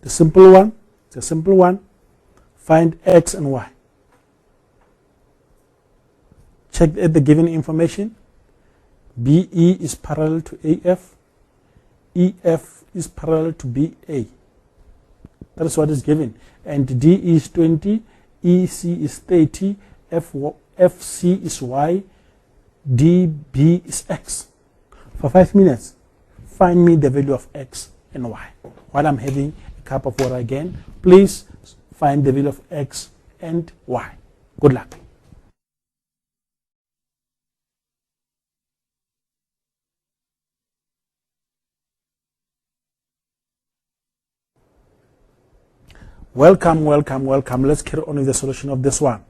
The simple one, it's a simple one. Find x and y. Check at the given information. BE is parallel to AF. EF is parallel to BA. That is what is given. And D is 20, EC is 30, FC is Y, DB is X. For 5 minutes, find me the value of X and Y. While I'm having a cup of water again, please find the value of X and Y. Good luck. Welcome. Let's carry on with the solution of this one.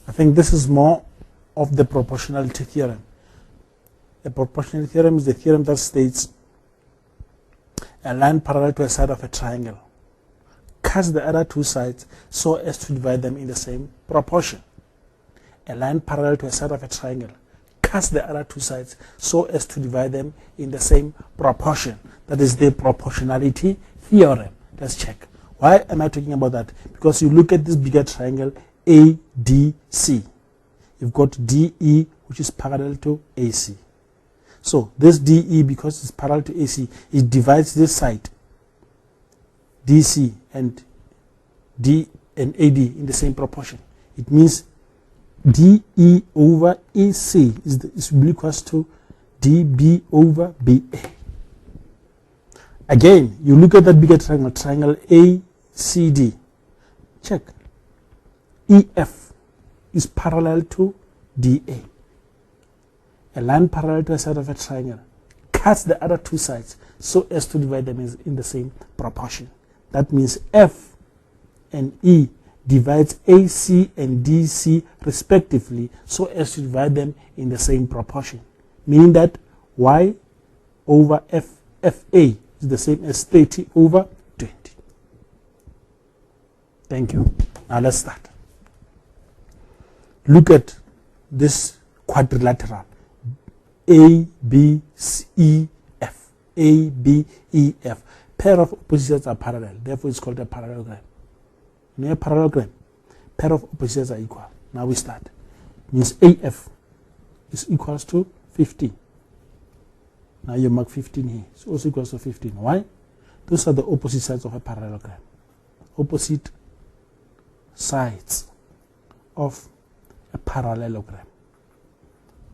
I think this is more of the proportionality theorem. The proportionality theorem is the theorem that states a line parallel to a side of a triangle cuts the other two sides so as to divide them in the same proportion. A line parallel to a side of a triangle cuts the other two sides so as to divide them in the same proportion. That is the proportionality theorem. Let's check. Why am I talking about that? Because you look at this bigger triangle ADC. You've got DE, which is parallel to AC. So this DE, because it's parallel to AC, it divides this side DC and D and AD in the same proportion. It means DE over AC is equals to DB over BA. Again, you look at that bigger triangle, triangle ACD. Check. EF is parallel to DA. A line parallel to a side of a triangle cuts the other two sides so as to divide them in the same proportion. That means F and E divides AC and DC respectively so as to divide them in the same proportion. Meaning that Y over FA is the same as 30 over 20. Thank you. Now let's start. Look at this quadrilateral. A, B, E, F. A, B, E, F. Pair of opposites are parallel. Therefore, it's called a parallelogram. In a parallelogram, pair of opposites are equal. Now we start. Means AF is equals to 15. Now you mark 15 here. It's also equals to 15. Why? Those are the opposite sides of a parallelogram. Opposite sides of a parallelogram,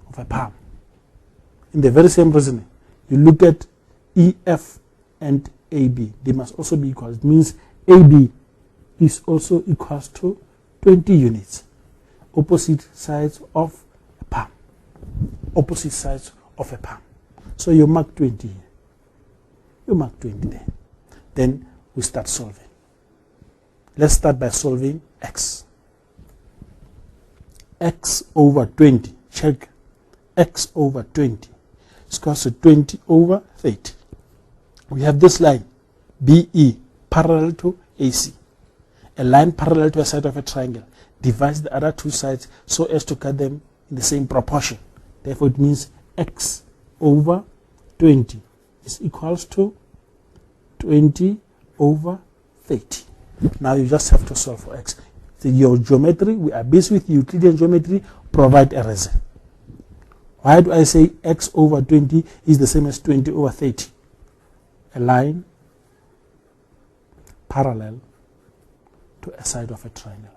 of a palm. In the very same reasoning, you look at EF and AB. They must also be equal. It means AB is also equals to 20 units. Opposite sides of a palm. Opposite sides of a palm. So you mark 20 here. You mark 20 there. Then we start solving. Let's start by solving x. X over 20. Check. X over 20 is equals to 20 over 30. We have this line, BE, parallel to AC. A line parallel to a side of a triangle divides the other two sides so as to cut them in the same proportion. Therefore, it means X over 20 is equals to 20 over 30. Now you just have to solve for X. So your geometry, we are based with Euclidean geometry, provide a reason. Why do I say X over 20 is the same as 20 over 30? A line parallel to a side of a triangle.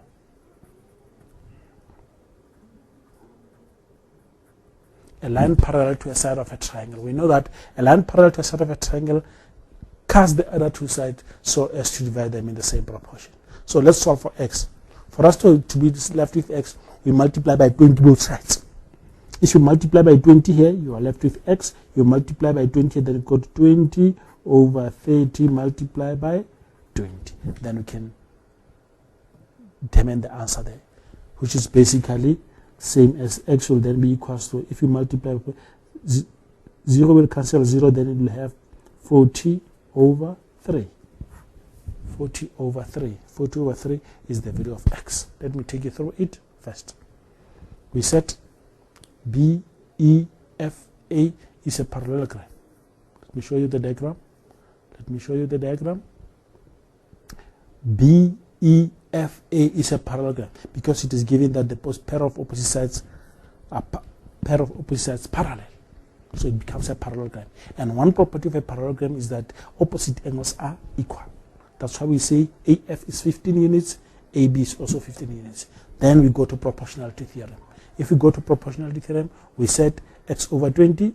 A line parallel to a side of a triangle. We know that a line parallel to a side of a triangle cuts the other two sides so as to divide them in the same proportion. So let's solve for X. For us to be left with X, we multiply by 20 both sides. If you multiply by 20 here, you are left with X. You multiply by 20, then you got 20 over 30 multiplied by 20. Then we can determine the answer there, which is basically same as X will then be equals to, if you multiply, 0 will cancel 0, then it will have 40 over 3. 40 over 3. 40 over 3 is the value of X. Let me take you through it first. We said BEFA is a parallelogram. Let me show you the diagram. BEFA is a parallelogram because it is given that the pair of opposite sides are parallel. So it becomes a parallelogram. And one property of a parallelogram is that opposite angles are equal. That's why we say AF is 15 units, AB is also 15 units. Then we go to proportionality theorem. If we go to proportionality theorem, we said x over 20,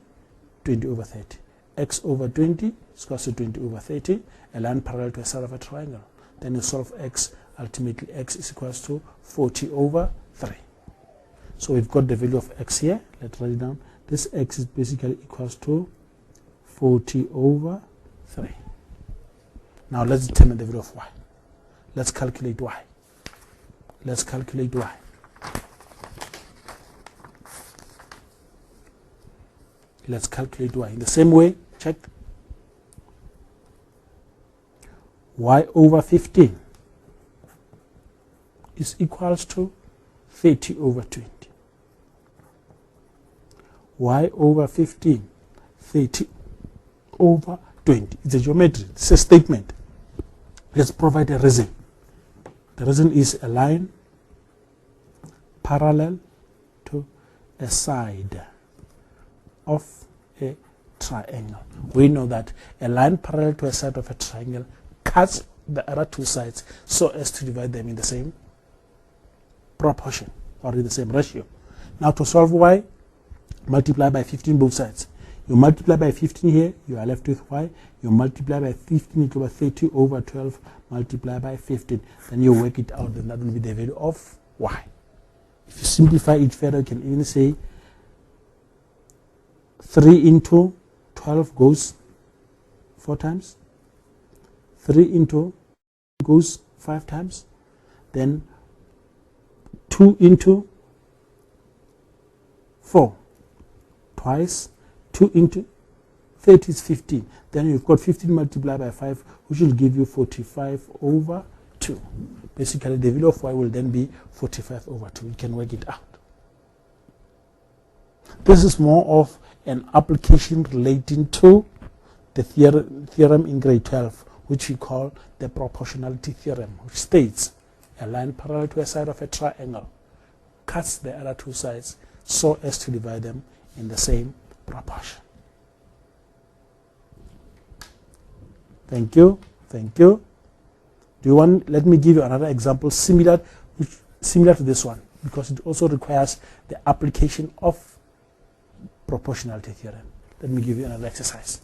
20 over 30. X over 20 is equal to 20 over 30, a line parallel to a side of a triangle. Then you solve x, ultimately x is equal to 40 over 3. So we've got the value of x here. Let's write it down. This x is basically equals to 40 over 3. Now let's determine the value of y. Let's calculate y. Let's calculate y. Let's calculate y. In the same way, check. Y over 15 is equals to 30 over 20. Y over 15, 30 over 20. It's a geometry. It's a statement. Let's provide a reason. The reason is a line parallel to a side of a triangle. We know that a line parallel to a side of a triangle cuts the other two sides so as to divide them in the same proportion or in the same ratio. Now to solve y, multiply by 15 both sides. You multiply by 15 here, you are left with y. You multiply by 15 into 30 over 12, multiply by 15. Then you work it out, and that will be the value of y. If you simplify it further, you can even say 3 into 12 goes 4 times. 3 into goes 5 times. Then 2 into 4 twice. 2 into 30 is 15. Then you've got 15 multiplied by 5, which will give you 45 over 2. Basically, the value of y will then be 45 over 2. You can work it out. This is more of an application relating to the theorem in grade 12, which we call the proportionality theorem, which states a line parallel to a side of a triangle cuts the other two sides so as to divide them in the same proportion. Thank you. Thank you. Do you want, let me give you another example similar to this one, because it also requires the application of proportionality theorem. Let me give you another exercise.